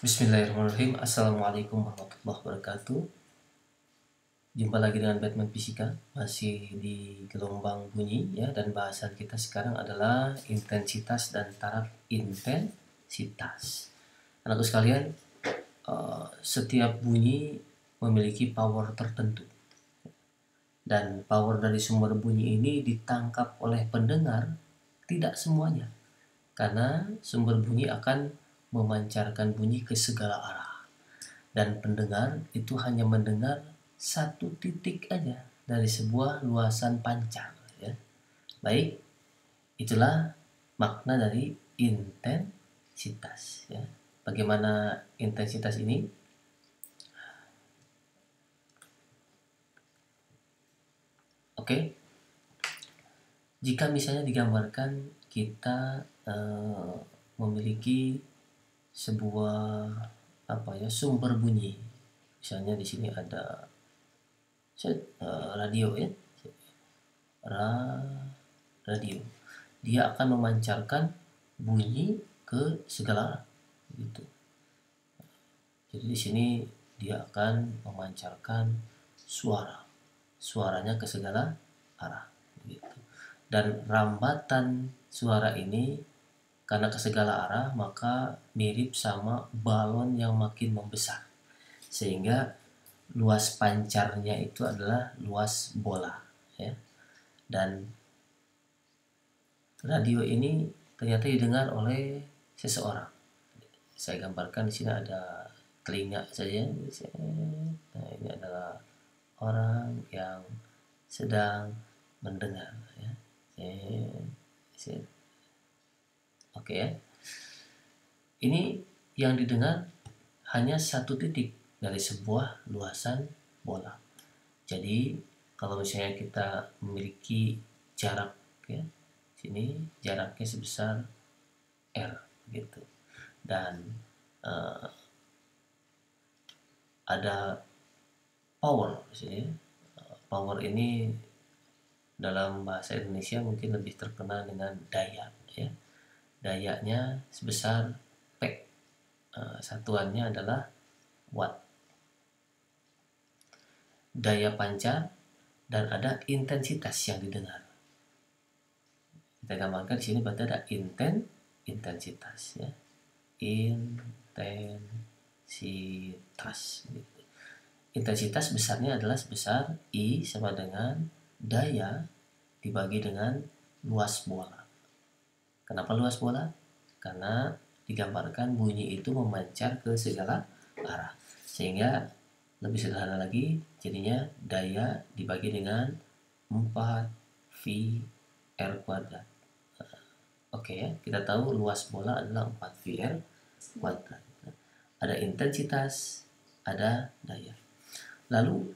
Bismillahirrahmanirrahim. Assalamualaikum warahmatullahi wabarakatuh. Jumpa lagi dengan Batman Fisika, masih di gelombang bunyi ya, dan bahasan kita sekarang adalah intensitas dan taraf intensitas. Anakku sekalian, setiap bunyi memiliki power tertentu, dan power dari sumber bunyi ini ditangkap oleh pendengar tidak semuanya, karena sumber bunyi akan memancarkan bunyi ke segala arah, dan pendengar itu hanya mendengar satu titik aja dari sebuah luasan pancar ya. Baik, itulah makna dari intensitas ya. Bagaimana intensitas ini? Oke. Jika misalnya digambarkan kita memiliki sebuah sumber bunyi. Misalnya di sini ada radio ya. Radio. Dia akan memancarkan bunyi ke segala arah gitu. Jadi di sini dia akan memancarkan suaranya ke segala arah gitu. Dan rambatan suara ini karena ke segala arah maka mirip sama balon yang makin membesar, sehingga luas pancarnya itu adalah luas bola ya. Dan radio ini ternyata didengar oleh seseorang. Saya gambarkan di sini ada telinga saja. Nah, ini adalah orang yang sedang mendengar ya. Oke ya. Ini yang didengar hanya satu titik dari sebuah luasan bola. Jadi kalau misalnya kita memiliki jarak ya, sini jaraknya sebesar R gitu, dan ada power di sini. Power ini dalam bahasa Indonesia mungkin lebih terkenal dengan daya ya. Dayanya sebesar P. Satuannya adalah watt. Daya pancar dan ada intensitas yang didengar. Kita gambarkan di sini berarti ada intensitas ya. Intensitas gitu. Intensitas besarnya adalah sebesar I sama dengan daya dibagi dengan luas bola. Kenapa luas bola? Karena digambarkan bunyi itu memancar ke segala arah, sehingga lebih sederhana lagi jadinya daya dibagi dengan 4 V R kuadrat. Oke ya, kita tahu luas bola adalah 4 V R kuadrat. Ada intensitas, ada daya. Lalu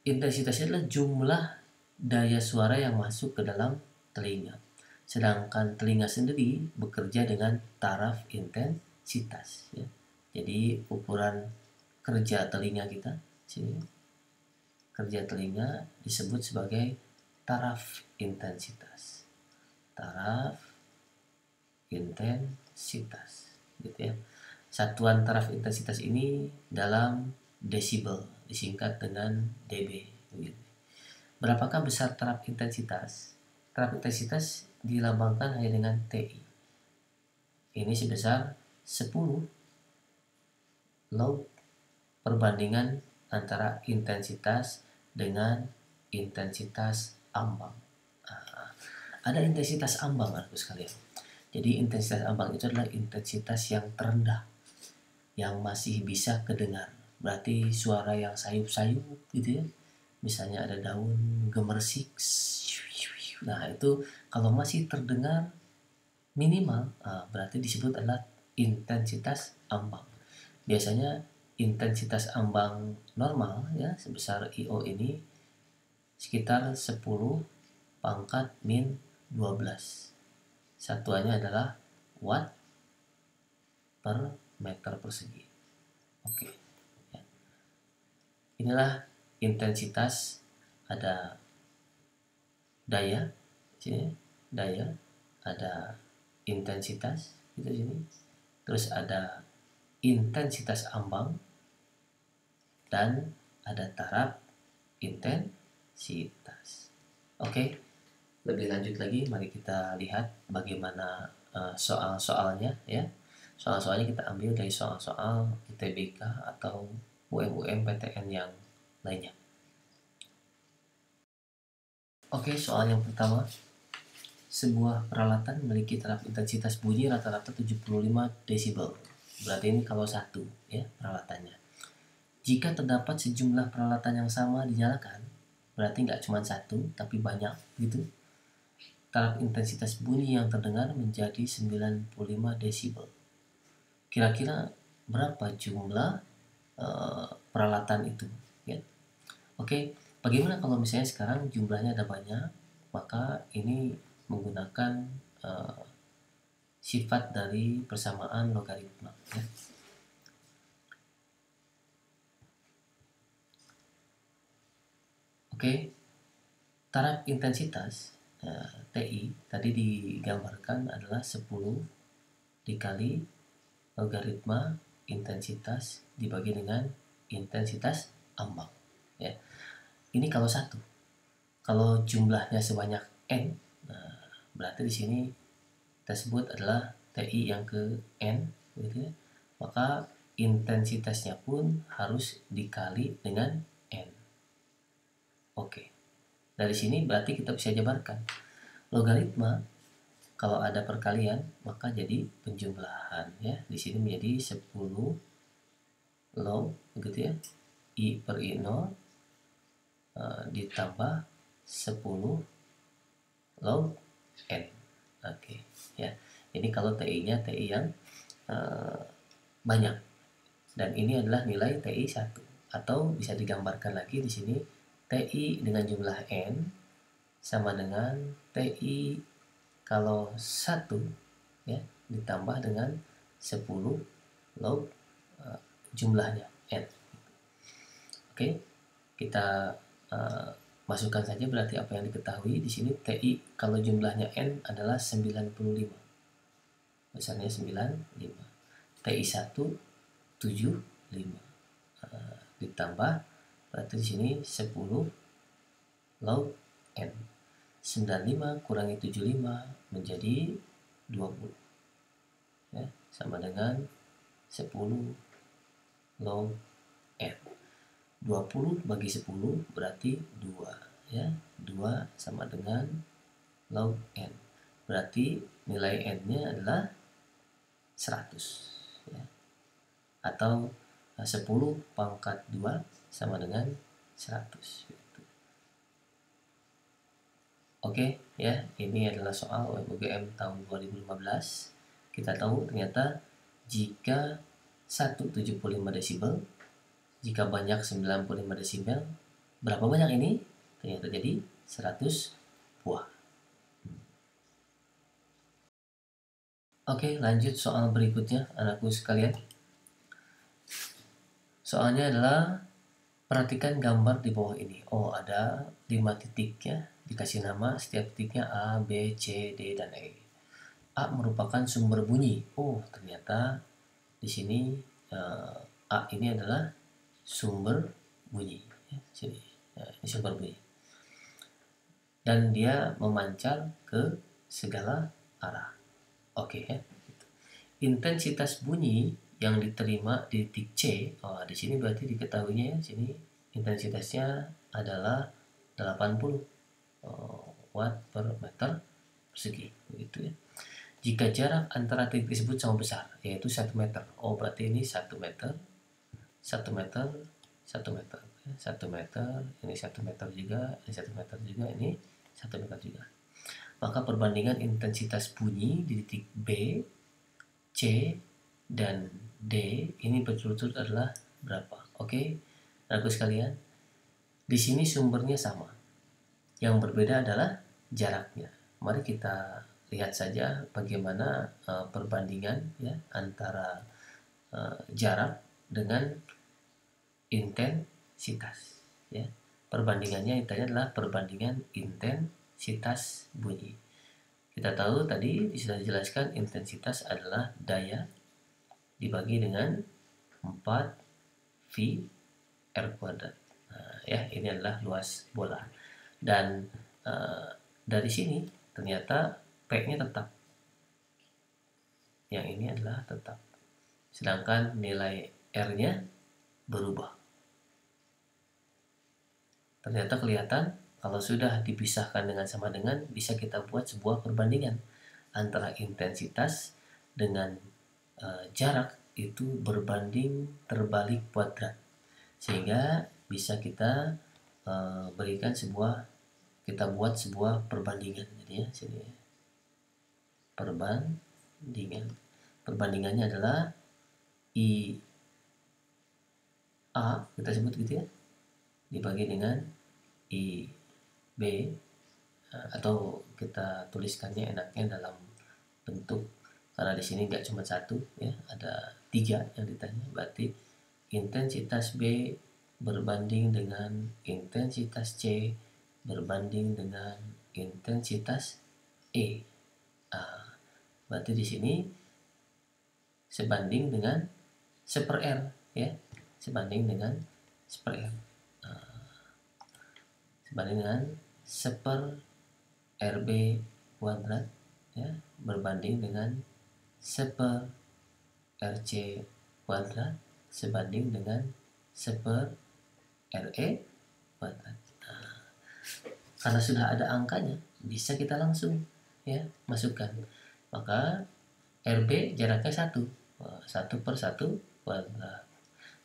intensitasnya adalah jumlah daya suara yang masuk ke dalam telinga. Sedangkan telinga sendiri bekerja dengan taraf intensitas ya. Jadi ukuran kerja telinga kita sini, kerja telinga disebut sebagai taraf intensitas. Taraf intensitas gitu ya. Satuan taraf intensitas ini dalam desibel, disingkat dengan dB gitu. Berapakah besar taraf intensitas? Taraf intensitas dilambangkan hanya dengan TI. Ini sebesar 10 log perbandingan antara intensitas dengan intensitas ambang. Ada intensitas ambang aku sekalian. Jadi intensitas ambang itu adalah intensitas yang terendah, yang masih bisa kedengar. Berarti suara yang sayup-sayup gitu ya. Misalnya ada daun gemersik. Nah itu kalau masih terdengar minimal, berarti disebut adalah intensitas ambang. Biasanya intensitas ambang normal ya sebesar IO ini sekitar 10 pangkat min 12. Satuannya adalah watt per meter persegi. Oke. Ya. Inilah intensitas. Ada daya sini, daya, ada intensitas gitu sini. Terus ada intensitas ambang, dan ada taraf intensitas. Oke, lebih lanjut lagi mari kita lihat bagaimana soal-soalnya ya. Soal-soalnya kita ambil dari soal-soal UTBK atau UM PTN yang lainnya. Oke, soal yang pertama. Sebuah peralatan memiliki taraf intensitas bunyi rata-rata 75 desibel. Berarti ini kalau satu ya peralatannya. Jika terdapat sejumlah peralatan yang sama dinyalakan, berarti nggak cuma satu tapi banyak gitu. Taraf intensitas bunyi yang terdengar menjadi 95 desibel. Kira-kira berapa jumlah peralatan itu ya? Oke, bagaimana kalau misalnya sekarang jumlahnya ada banyak, maka ini menggunakan sifat dari persamaan logaritma ya. Oke, taraf intensitas TI tadi digambarkan adalah 10 dikali logaritma intensitas dibagi dengan intensitas ambang ya. Ini kalau satu. Kalau jumlahnya sebanyak n, berarti di sini kita sebut adalah TI yang ke n gitu ya. Maka intensitasnya pun harus dikali dengan n. Oke. Dari sini berarti kita bisa jabarkan. Logaritma kalau ada perkalian maka jadi penjumlahan ya. Di sini menjadi 10 log begitu ya. I per I0 ditambah 10 log n. Oke, ya. Ini kalau TI-nya TI yang banyak. Dan ini adalah nilai TI 1 atau bisa digambarkan lagi di sini TI dengan jumlah n sama dengan TI kalau 1 ya ditambah dengan 10 log jumlahnya n. Oke, kita masukkan saja berarti apa yang diketahui di sini. TI kalau jumlahnya n adalah 95. Besarnya 95. TI 1 75. Ditambah berarti di sini 10 log n. 95 kurangi 75 menjadi 20. Ya, sama dengan 10 log n. 20 bagi 10 berarti 2 ya. 2 sama dengan log n. Berarti nilai n-nya adalah 100 ya. Atau 10 pangkat 2 sama dengan 100 gitu. Oke ya, ini adalah soal UMGM tahun 2015. Kita tahu ternyata jika 175 desibel, jika banyak 95 desibel, berapa banyak ini? Ternyata jadi 100 buah. Oke, lanjut soal berikutnya anakku sekalian. Soalnya adalah perhatikan gambar di bawah ini. Oh, ada 5 titik ya. Dikasih nama setiap titiknya A, B, C, D, dan E. A merupakan sumber bunyi. Oh, ternyata di sini A ini adalah sumber bunyi. Ya, sini. Ya, ini sumber bunyi. Dan dia memancar ke segala arah. Oke ya. Intensitas bunyi yang diterima di titik C, di sini berarti diketahuinya ya, sini intensitasnya adalah 80 watt per meter persegi, begitu ya. Jika jarak antara titik tersebut sama besar, yaitu 1 meter. Oh, berarti ini 1 meter, 1 meter, 1 meter, 1 meter, ini 1 meter juga, ini 1 meter juga, ini 1 meter juga. Maka perbandingan intensitas bunyi di titik B, C, dan D ini berturut-turut adalah berapa? Oke, anakku sekalian, di sini sumbernya sama. Yang berbeda adalah jaraknya. Mari kita lihat saja bagaimana perbandingan ya antara jarak dengan intensitas. Ya, perbandingannya intinya adalah perbandingan intensitas bunyi. Kita tahu tadi sudah dijelaskan intensitas adalah daya dibagi dengan 4 V R kuadrat. Nah, ya, ini adalah luas bola. Dan dari sini ternyata P-nya tetap. Yang ini adalah tetap. Sedangkan nilai R-nya berubah. Ternyata kelihatan kalau sudah dipisahkan dengan sama dengan, bisa kita buat sebuah perbandingan antara intensitas dengan jarak itu berbanding terbalik kuadrat, sehingga bisa kita kita buat sebuah perbandingan. Jadi ya, sini perbandingannya adalah IA, kita sebut gitu ya, dibagi dengan IB, atau kita tuliskannya enaknya dalam bentuk, karena di sini nggak cuma satu ya, ada 3 yang ditanya, berarti intensitas B berbanding dengan intensitas C berbanding dengan intensitas E. Berarti di sini sebanding dengan 1/R ya, sebanding dengan 1/R, sebanding dengan 1/RB kuadrat ya, berbanding dengan 1/RC kuadrat sebanding dengan 1/RE kuadrat. Karena sudah ada angkanya, bisa kita langsung ya masukkan. Maka RB jaraknya 1, 1/1 kuadrat,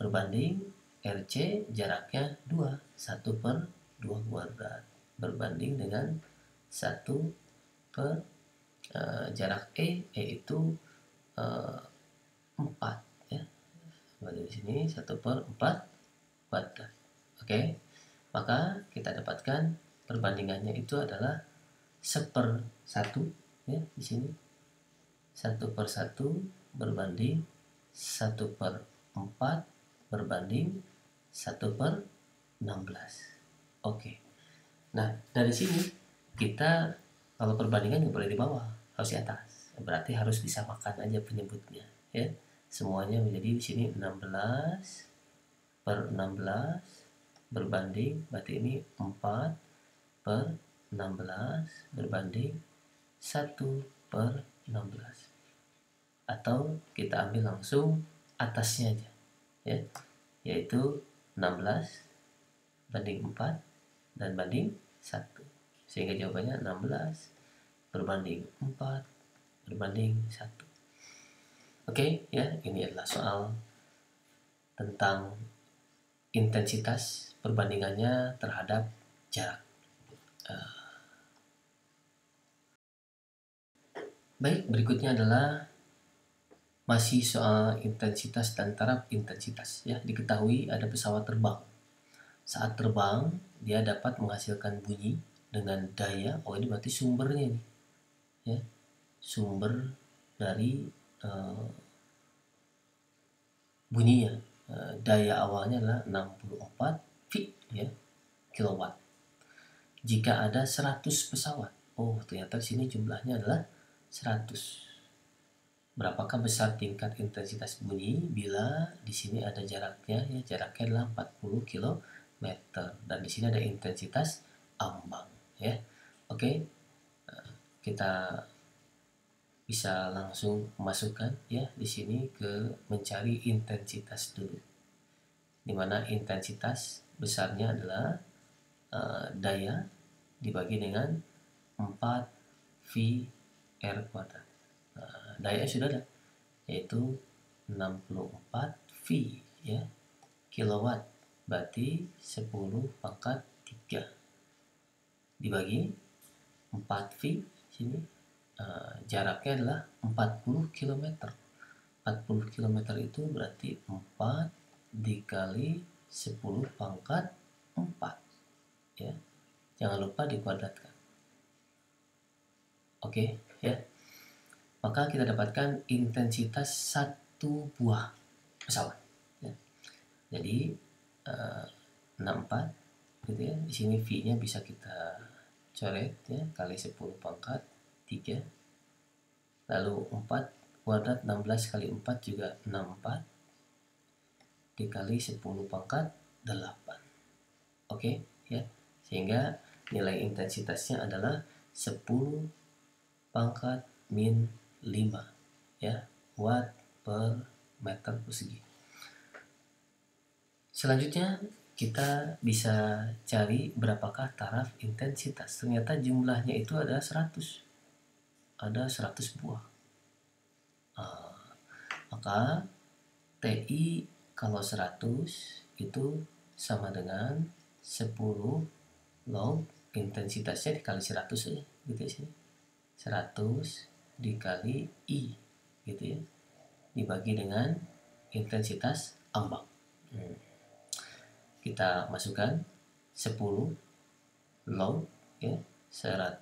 berbanding RC jaraknya 2, 1/2 kuadrat, berbanding dengan 1 per jarak E itu 4 ya. Berarti di sini 1/4 kuadrat. Oke. Maka kita dapatkan perbandingannya itu adalah 1/1 ya, di sini 1/1 berbanding 1/4 berbanding 1/16. Oke. Nah, dari sini kita kalau perbandingan nggak boleh di bawah, harus di atas. Berarti harus disamakan aja penyebutnya ya. Semuanya menjadi di sini 16/16 berbanding, berarti ini 4/16 berbanding 1/16. Atau kita ambil langsung atasnya aja ya, yaitu 16 banding 4 dan banding 1, sehingga jawabannya 16 berbanding 4 berbanding 1. Oke ya, ini adalah soal tentang intensitas, perbandingannya terhadap jarak. Baik, berikutnya adalah masih soal intensitas dan taraf intensitas ya. Diketahui ada pesawat terbang. Saat terbang dia dapat menghasilkan bunyi dengan daya, ini berarti sumbernya nih ya, sumber dari bunyinya. Daya awalnya adalah 64 V ya, kilowatt. Jika ada 100 pesawat, ternyata di sini jumlahnya adalah 100. Berapakah besar tingkat intensitas bunyi bila di sini ada jaraknya ya, jaraknya adalah 40 km dan di sini ada intensitas ambang ya. Oke. Kita bisa langsung masukkan ya di sini ke mencari intensitas dulu, dimana intensitas besarnya adalah daya dibagi dengan 4 V R kuadrat. Daya sudah ada, yaitu 64 V ya, kilowatt, berarti 10 pangkat 3 dibagi 4 V sini. Jaraknya adalah 40 km. 40 km itu berarti 4 dikali 10 pangkat 4 ya. Jangan lupa dikuadratkan. Oke ya. Maka kita dapatkan intensitas satu buah pesawat ya. Jadi 64 gitu ya. Di sini V-nya bisa kita coret ya, kali 10 pangkat 3, lalu 4 kuadrat 16 kali 4 juga 64 dikali 10 pangkat 8. Oke, ya. Sehingga nilai intensitasnya adalah 10 pangkat min 5 ya, watt per meter persegi. Selanjutnya kita bisa cari berapakah taraf intensitas. Ternyata jumlahnya itu ada 100. Ada 100 buah. Maka TI kalau 100 itu sama dengan 10 log intensitasnya dikali 100 aja gitu ya sini. 100 dikali I gitu ya. Dibagi dengan intensitas ambang. Kita masukkan 10 log ya, 100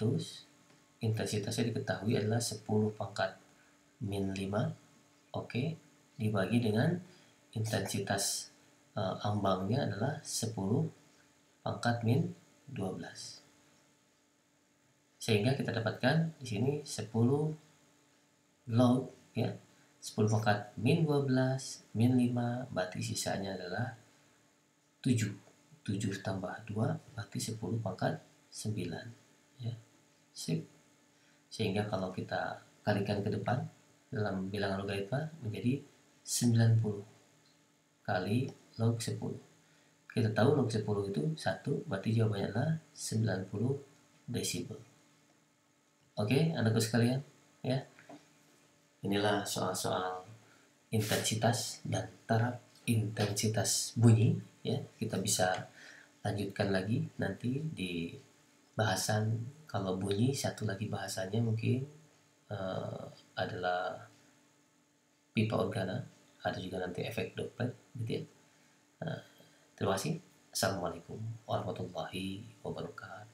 intensitasnya diketahui adalah 10 pangkat min 5. Oke, dibagi dengan intensitas ambangnya adalah 10 pangkat min 12. Sehingga kita dapatkan di sini 10 log ya, 10 pangkat min 12 min 5, berarti sisanya adalah 7. 7 tambah 2 berarti 10 pangkat 9 ya. Sip. Sehingga kalau kita kalikan ke depan dalam bilangan logaritma menjadi 90 kali log 10. Kita tahu log 10 itu 1, berarti jawabannya adalah 90 desibel. Oke, anakku sekalian, ya. Inilah soal-soal intensitas dan taraf intensitas bunyi, ya. Kita bisa lanjutkan lagi nanti di bahasan kalau bunyi. Satu lagi bahasannya mungkin adalah pipa organa, ada juga nanti efek Doppler gitu ya. Terima kasih. Assalamualaikum warahmatullahi wabarakatuh.